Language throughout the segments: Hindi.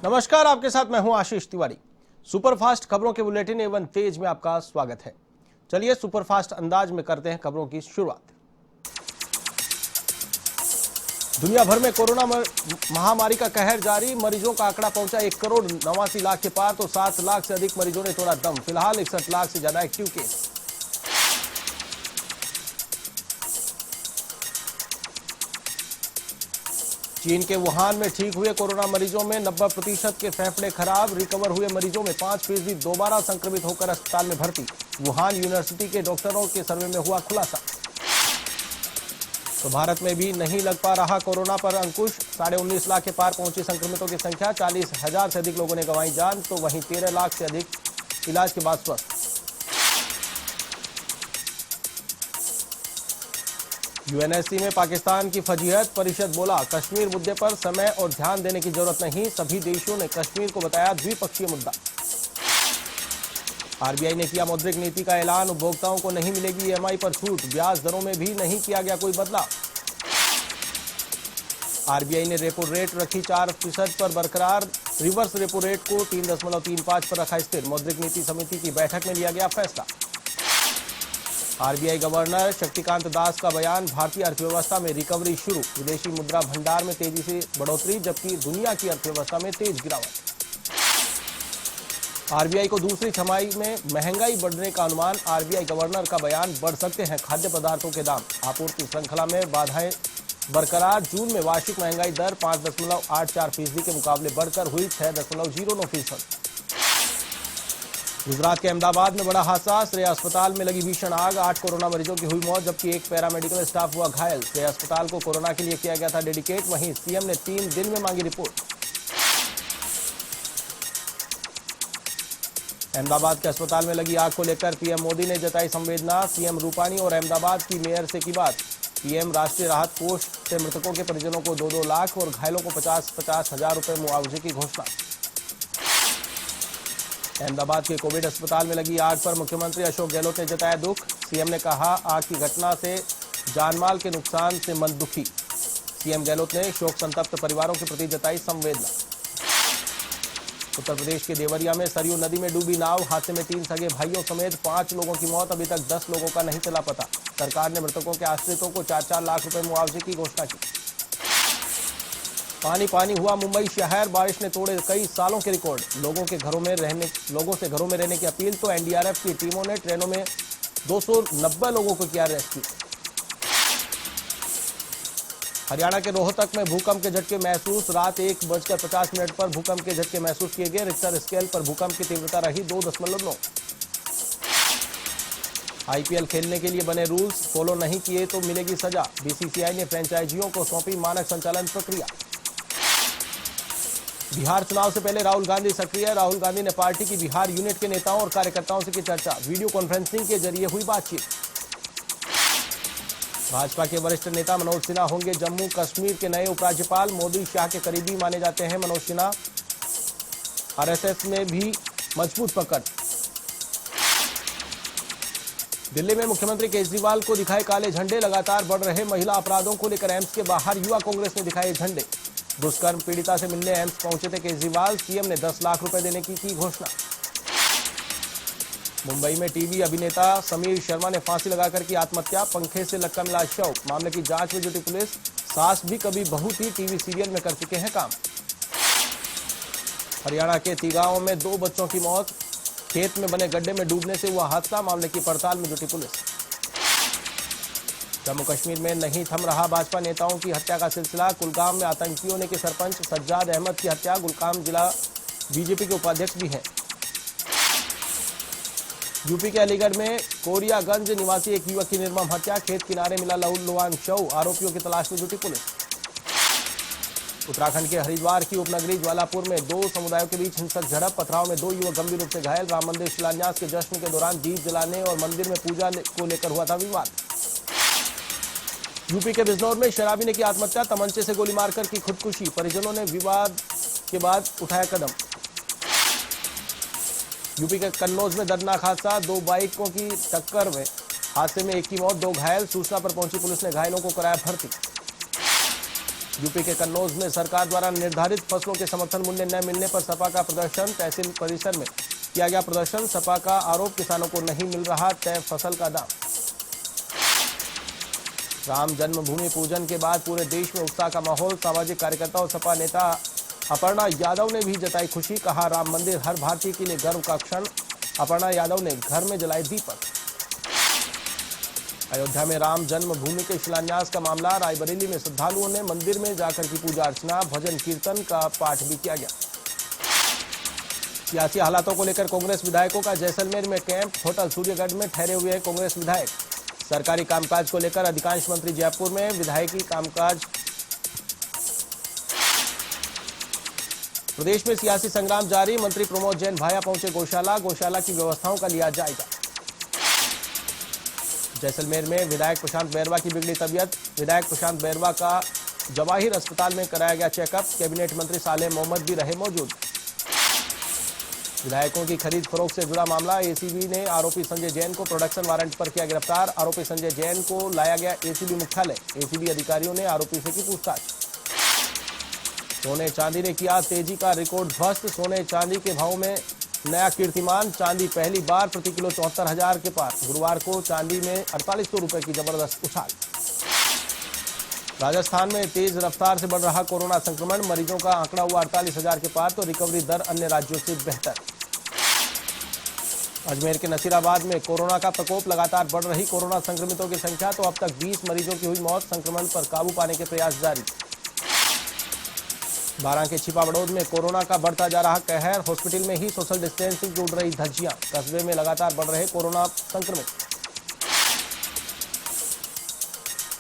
नमस्कार, आपके साथ मैं हूं आशीष तिवारी। सुपरफास्ट खबरों के बुलेटिन एवं तेज में आपका स्वागत है। चलिए सुपरफास्ट अंदाज में करते हैं खबरों की शुरुआत। दुनिया भर में कोरोना महामारी का कहर जारी। मरीजों का आंकड़ा पहुंचा 1,89,00,000 के पार, तो 7 लाख से अधिक मरीजों ने तोड़ा दम। फिलहाल 61 लाख से ज्यादा एक्टिव केस। चीन के वुहान में ठीक हुए कोरोना मरीजों में 90% के फेफड़े खराब। रिकवर हुए मरीजों में 5% दोबारा संक्रमित होकर अस्पताल में भर्ती। वुहान यूनिवर्सिटी के डॉक्टरों के सर्वे में हुआ खुलासा। तो भारत में भी नहीं लग पा रहा कोरोना पर अंकुश। 19.5 लाख के पार पहुंची संक्रमितों की संख्या। 40,000 से अधिक लोगों ने गंवाई जान, तो वहीं 13 लाख से अधिक इलाज के बाद स्वस्थ। यूएनएससी में पाकिस्तान की फजीहत। परिषद बोला, कश्मीर मुद्दे पर समय और ध्यान देने की जरूरत नहीं। सभी देशों ने कश्मीर को बताया द्विपक्षीय मुद्दा। आरबीआई ने किया मौद्रिक नीति का ऐलान। उपभोक्ताओं को नहीं मिलेगी ईएमआई पर छूट। ब्याज दरों में भी नहीं किया गया कोई बदलाव। आरबीआई ने रेपो रेट रखी 4% पर बरकरार। रिवर्स रेपो रेट को 3.35 पर रखा स्थिर। मौद्रिक नीति समिति की बैठक में लिया गया फैसला। आरबीआई गवर्नर शक्तिकांत दास का बयान, भारतीय अर्थव्यवस्था में रिकवरी शुरू। विदेशी मुद्रा भंडार में तेजी से बढ़ोतरी, जबकि दुनिया की अर्थव्यवस्था में तेज गिरावट। आरबीआई को दूसरी छमाही में महंगाई बढ़ने का अनुमान। आरबीआई गवर्नर का बयान, बढ़ सकते हैं खाद्य पदार्थों के दाम। आपूर्ति श्रृंखला में बाधाएं बरकरार। जून में वार्षिक महंगाई दर 5.84% के मुकाबले बढ़कर हुई 6.09%। गुजरात के अहमदाबाद में बड़ा हादसा। श्रेया अस्पताल में लगी भीषण आग। 8 कोरोना मरीजों की हुई मौत, जबकि एक पैरामेडिकल स्टाफ हुआ घायल। श्रेया अस्पताल को कोरोना के लिए किया गया था डेडिकेट। वहीं सीएम ने 3 दिन में मांगी रिपोर्ट। अहमदाबाद के अस्पताल में लगी आग को लेकर पीएम मोदी ने जताई संवेदना। सीएम रूपानी और अहमदाबाद की मेयर से की बात। पीएम राष्ट्रीय राहत कोष से मृतकों के परिजनों को 2-2 लाख और घायलों को 50-50 हजार रुपए मुआवजे की घोषणा। अहमदाबाद के कोविड अस्पताल में लगी आग पर मुख्यमंत्री अशोक गहलोत ने जताया दुख। सीएम ने कहा, आग की घटना से जानमाल के नुकसान से मन दुखी। सीएम गहलोत ने शोक संतप्त परिवारों के प्रति जताई संवेदना। उत्तर प्रदेश के देवरिया में सरयू नदी में डूबी नाव। हादसे में 3 सगे भाइयों समेत 5 लोगों की मौत। अभी तक 10 लोगों का नहीं चला पता। सरकार ने मृतकों के आश्रितों को 4-4 लाख रुपए मुआवजे की घोषणा की। पानी पानी हुआ मुंबई शहर। बारिश ने तोड़े कई सालों के रिकॉर्ड। लोगों से घरों में रहने की अपील। तो एनडीआरएफ की टीमों ने ट्रेनों में 290 लोगों को किया रेस्क्यू। हरियाणा के रोहतक में भूकंप के झटके महसूस। रात 1:50 पर भूकंप के झटके महसूस किए गए। रिक्टर स्केल पर भूकंप की तीव्रता रही 2.9। आईपीएल खेलने के लिए बने रूल्स, फॉलो नहीं किए तो मिलेगी सजा। बीसीसीआई ने फ्रेंचाइजियों को सौंपी मानक संचालन प्रक्रिया। बिहार चुनाव से पहले राहुल गांधी सक्रिय। राहुल गांधी ने पार्टी की बिहार यूनिट के नेताओं और कार्यकर्ताओं से की चर्चा। वीडियो कॉन्फ्रेंसिंग के जरिए हुई बातचीत। भाजपा के वरिष्ठ नेता मनोज सिन्हा होंगे जम्मू कश्मीर के नए उपराज्यपाल। मोदी शाह के करीबी माने जाते हैं मनोज सिन्हा। आरएसएस में भी मजबूत पकड़। दिल्ली में मुख्यमंत्री केजरीवाल को दिखाए काले झंडे। लगातार बढ़ रहे महिला अपराधों को लेकर एम्स के बाहर युवा कांग्रेस ने दिखाए झंडे। दुष्कर्म पीड़िता से मिलने एम्स पहुंचे थे केजरीवाल। सीएम ने 10 लाख रुपए देने की घोषणा। मुंबई में टीवी अभिनेता समीर शर्मा ने फांसी लगाकर की आत्महत्या। पंखे से लटका मिला शव। मामले की जांच में जुटी पुलिस। सास भी कभी बहू थी टीवी सीरियल में कर चुके हैं काम। हरियाणा के तिगांव में 2 बच्चों की मौत। खेत में बने गड्ढे में डूबने से हुआ हादसा। मामले की पड़ताल में जुटी पुलिस। जम्मू कश्मीर में नहीं थम रहा भाजपा नेताओं की हत्या का सिलसिला। कुलगाम में आतंकियों ने की सरपंच सज्जाद अहमद की हत्या। गुलकाम जिला बीजेपी के उपाध्यक्ष भी हैं। यूपी के अलीगढ़ में कोरियागंज निवासी एक युवक की निर्मम हत्या। खेत किनारे मिला लहूलुहान शव। आरोपियों की तलाश में जुटी पुलिस। उत्तराखंड के हरिद्वार की उपनगरी ज्वालापुर में 2 समुदायों के बीच हिंसक झड़प। पथराव में 2 युवक गंभीर रूप से घायल। राम मंदिर शिलान्यास के जश्न के दौरान दीप जलाने और मंदिर में पूजा को लेकर हुआ था विवाद। यूपी के बिजनौर में शराबी ने की आत्महत्या। तमंचे से गोली मारकर की खुदकुशी। परिजनों ने विवाद के बाद उठाया कदम। यूपी के कन्नौज में दर्दनाक हादसा। 2 बाइकों की टक्कर में हादसे में एक की मौत, 2 घायल। सूचना पर पहुंची पुलिस ने घायलों को कराया भर्ती। यूपी के कन्नौज में सरकार द्वारा निर्धारित फसलों के समर्थन मूल्य न मिलने पर सपा का प्रदर्शन। तहसील परिसर में किया गया प्रदर्शन। सपा का आरोप, किसानों को नहीं मिल रहा तय फसल का दाम। राम जन्मभूमि पूजन के बाद पूरे देश में उत्साह का माहौल। सामाजिक कार्यकर्ता और सपा नेता अपर्णा यादव ने भी जताई खुशी। कहा, राम मंदिर हर भारतीय के लिए गर्व का क्षण। अपर्णा यादव ने घर में जलाए दीपक। अयोध्या में राम जन्मभूमि के शिलान्यास का मामला। रायबरेली में श्रद्धालुओं ने मंदिर में जाकर की पूजा अर्चना। भजन कीर्तन का पाठ भी किया गया। सियासी हालातों को लेकर कांग्रेस विधायकों का जैसलमेर में कैंप। होटल सूर्यगढ़ में ठहरे हुए हैं कांग्रेस विधायक। सरकारी कामकाज को लेकर अधिकांश मंत्री जयपुर में। विधायकी कामकाज। प्रदेश में सियासी संग्राम जारी। मंत्री प्रमोद जैन भाया पहुंचे गौशाला। गौशाला की व्यवस्थाओं का लिया जायजा। जैसलमेर में विधायक प्रशांत बैरवा की बिगड़ी तबीयत। विधायक प्रशांत बैरवा का जवाहिर अस्पताल में कराया गया चेकअप। कैबिनेट मंत्री सालेह मोहम्मद भी रहे मौजूद। विधायकों की खरीद फरोख्त से जुड़ा मामला। एसीबी ने आरोपी संजय जैन को प्रोडक्शन वारंट पर किया गिरफ्तार। आरोपी संजय जैन को लाया गया एसीबी मुख्यालय। एसीबी अधिकारियों ने आरोपी से की पूछताछ। सोने चांदी ने किया तेजी का रिकॉर्ड ध्वस्त। सोने चांदी के भाव में नया कीर्तिमान। चांदी पहली बार प्रति किलो 74,000 के पार। गुरुवार को चांदी में 4800 रुपए की जबरदस्त उछाल। राजस्थान में तेज रफ्तार से बढ़ रहा कोरोना संक्रमण। मरीजों का आंकड़ा हुआ 48,000 के पार तो रिकवरी दर अन्य राज्यों से बेहतर। अजमेर के नसीराबाद में कोरोना का प्रकोप। लगातार बढ़ रही कोरोना संक्रमितों की संख्या। तो अब तक 20 मरीजों की हुई मौत। संक्रमण पर काबू पाने के प्रयास जारी। बारां के छिपा बड़ौद में कोरोना का बढ़ता जा रहा कहर। हॉस्पिटल में ही सोशल डिस्टेंसिंग की उड़ रही धज्जियां। कस्बे में लगातार बढ़ रहे कोरोना संक्रमित।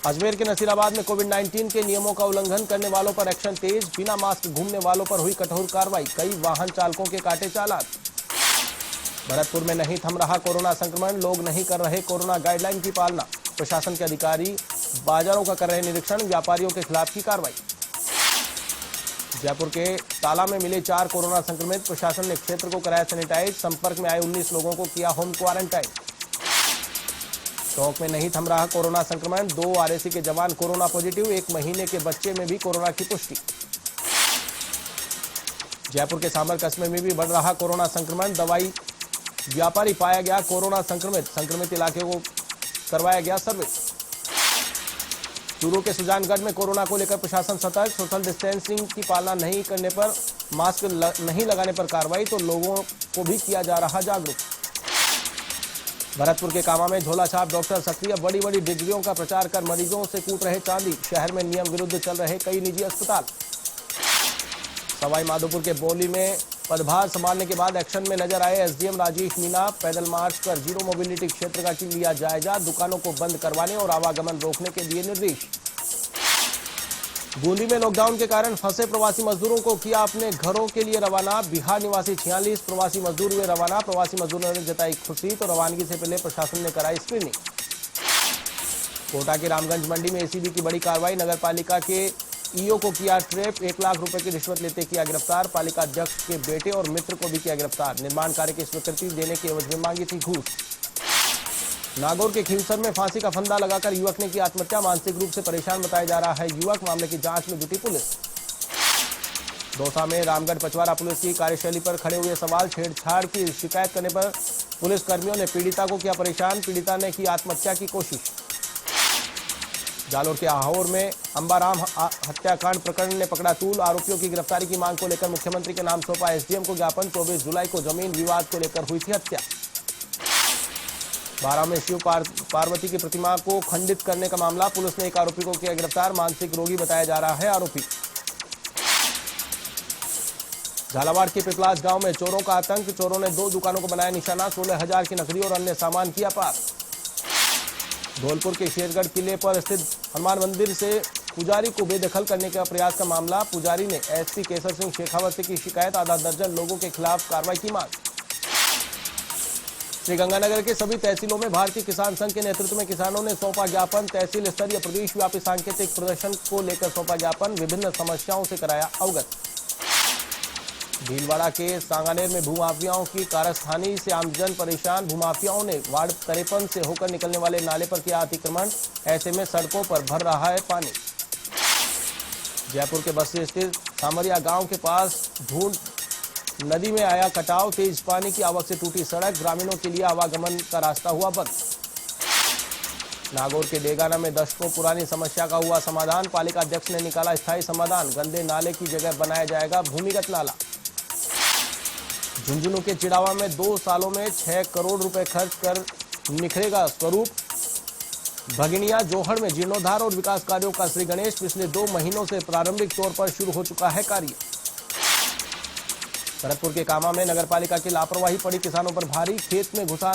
अजमेर के नसीराबाद में कोविड-19 के नियमों का उल्लंघन करने वालों पर एक्शन तेज। बिना मास्क घूमने वालों पर हुई कठोर कार्रवाई। कई वाहन चालकों के काटे चालान। भरतपुर में नहीं थम रहा कोरोना संक्रमण। लोग नहीं कर रहे कोरोना गाइडलाइन की पालना। प्रशासन के अधिकारी बाजारों का कर रहे निरीक्षण। व्यापारियों के खिलाफ की कार्रवाई। जयपुर के ताला में मिले 4 कोरोना संक्रमित। प्रशासन ने क्षेत्र को कराया सैनिटाइज। संपर्क में आए 19 लोगों को किया होम क्वारंटाइन। टोंक में नहीं थम रहा कोरोना संक्रमण। 2 आरएसी के जवान कोरोना पॉजिटिव। 1 महीने के बच्चे में भी कोरोना की पुष्टि। जयपुर के सांबर कस्बे में भी बढ़ रहा कोरोना संक्रमण। दवाई व्यापारी पाया गया कोरोना संक्रमित। संक्रमित इलाके को करवाया गया सर्वे। चूरू के सुजानगढ़ में कोरोना को लेकर प्रशासन सतर्क। सोशल डिस्टेंसिंग की पालना नहीं करने पर, मास्क नहीं लगाने पर कार्रवाई। तो लोगों को भी किया जा रहा जागरूक। भरतपुर के कामा में झोला छाप डॉक्टर सक्रिय। बड़ी बड़ी डिग्रियों का प्रचार कर मरीजों से कूट रहे चांदी। शहर में नियम विरुद्ध चल रहे कई निजी अस्पताल। सवाई माधोपुर के बौली में पदभार संभालने के बाद एक्शन में नजर आए एसडीएम राजेश मीणा। पैदल मार्च कर जीरो मोबिलिटी क्षेत्र का लिया जायजा। दुकानों को बंद करवाने और आवागमन रोकने के दिए निर्देश। बूंदी में लॉकडाउन के कारण फंसे प्रवासी मजदूरों को किया अपने घरों के लिए रवाना। बिहार निवासी 46 प्रवासी मजदूर हुए रवाना। प्रवासी मजदूरों ने जताई खुशी तो रवानगी से पहले प्रशासन ने कराई स्क्रीनिंग। कोटा के रामगंज मंडी में एसीबी की बड़ी कार्रवाई। नगर पालिका के ईओ को किया ट्रैप। 1 लाख रुपए की रिश्वत लेते किया गिरफ्तार। पालिका अध्यक्ष के बेटे और मित्र को भी किया गिरफ्तार। निर्माण कार्य की स्वीकृति देने के एवज में मांगी थी घूस। नागौर के खींवसर में फांसी का फंदा लगाकर युवक ने की आत्महत्या। मानसिक रूप से परेशान बताया जा रहा है युवक। मामले की जांच में जुटी पुलिस। दौसा में रामगढ़ पचवारा पुलिस की कार्यशैली पर खड़े हुए सवाल। छेड़छाड़ की शिकायत करने पर पुलिस कर्मियों ने पीड़िता को किया परेशान। पीड़िता ने की आत्महत्या की कोशिश। जालोर के आहोर में अंबाराम हत्याकांड प्रकरण ने पकड़ा तूल। आरोपियों की गिरफ्तारी की मांग को लेकर मुख्यमंत्री के नाम सौंपा एसडीएम को ज्ञापन। 24 जुलाई को जमीन विवाद को लेकर हुई थी हत्या। बारां में शिव पार्वती की प्रतिमा को खंडित करने का मामला। पुलिस ने 1 आरोपी को किया गिरफ्तार। मानसिक रोगी बताया जा रहा है आरोपी। झालावाड़ के पिपलास गांव में चोरों का आतंक। चोरों ने 2 दुकानों को बनाया निशाना। 16,000 की नकदी और अन्य सामान किया पार। धौलपुर के शेरगढ़ किले पर स्थित हनुमान मंदिर से पुजारी को बेदखल करने का प्रयास का मामला। पुजारी ने एसपी केसर सिंह शेखावत से की शिकायत। आधा दर्जन लोगों के खिलाफ कार्रवाई की मांग। श्रीगंगानगर के सभी तहसीलों में भारतीय किसान संघ के नेतृत्व में किसानों ने सौंपा ज्ञापन। तहसील स्तरीय प्रदेश व्यापी सांकेतिक प्रदर्शन को लेकर सौंपा ज्ञापन। विभिन्न समस्याओं से कराया अवगत। भीलवाड़ा के सांगानेर में भूमाफियाओं की कारस्थानी से आमजन परेशान। भूमाफियाओं ने वार्ड 53 से होकर निकलने वाले नाले पर किया अतिक्रमण। ऐसे में सड़कों पर भर रहा है पानी। जयपुर के बस्ती स्थित सामरिया गांव के पास ढूंढ नदी में आया कटाव, तेज पानी की आवक से टूटी सड़क, ग्रामीणों के लिए आवागमन का रास्ता हुआ बंद। नागौर के डेगाना में दशकों पुरानी समस्या का हुआ समाधान, पालिका अध्यक्ष ने निकाला स्थायी समाधान, गंदे नाले की जगह बनाया जाएगा भूमिगत नाला। झुंझुनू के चिड़ावा में 2 सालों में 6 करोड़ रुपए खर्च कर निखरेगा स्वरूप। भगिनिया जोहड़ में जीर्णोद्धार और विकास कार्यों का श्री गणेश, पिछले 2 महीनों से प्रारंभिक तौर पर शुरू हो चुका है कार्य। भरतपुर के कामा में नगरपालिका की लापरवाही पड़ी किसानों पर भारी, खेत में घुसा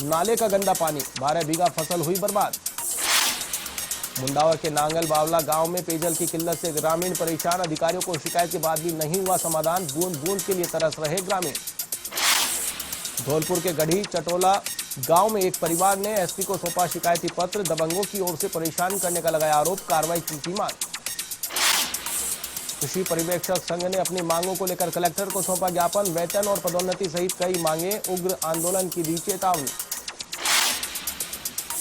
नाले का गंदा पानी, 12 बीघा फसल हुई बर्बाद। मुंडावर के नांगल बावला गांव में पेयजल की किल्लत से ग्रामीण परेशान, अधिकारियों को शिकायत के बाद भी नहीं हुआ समाधान, बूंद बूंद के लिए तरस रहे ग्रामीण। धौलपुर के गढ़ी चटोला गांव में एक परिवार ने एसपी को सौंपा शिकायती पत्र, दबंगों की ओर से परेशान करने का लगाया आरोप, कार्रवाई की मांग। कृषि पर्यवेक्षक संघ ने अपनी मांगों को लेकर कलेक्टर को सौंपा ज्ञापन, वेतन और पदोन्नति सहित कई मांगे, उग्र आंदोलन की दी चेतावनी।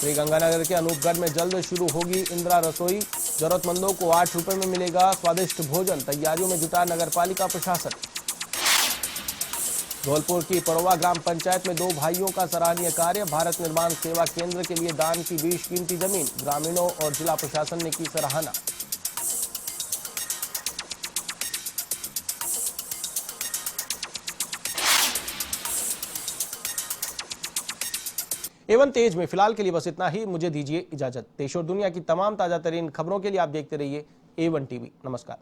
श्रीगंगानगर के अनूपगढ़ में जल्द शुरू होगी इंदिरा रसोई, जरूरतमंदों को 8 रुपए में मिलेगा स्वादिष्ट भोजन, तैयारियों में जुटा नगरपालिका प्रशासन। धौलपुर की पड़वा ग्राम पंचायत में 2 भाइयों का सराहनीय कार्य, भारत निर्माण सेवा केंद्र के लिए दान की 20 कीमती जमीन, ग्रामीणों और जिला प्रशासन ने की सराहना। एवन तेज में फिलहाल के लिए बस इतना ही, मुझे दीजिए इजाजत। देश और दुनिया की तमाम ताजा तरीन खबरों के लिए आप देखते रहिए A1 टीवी। नमस्कार।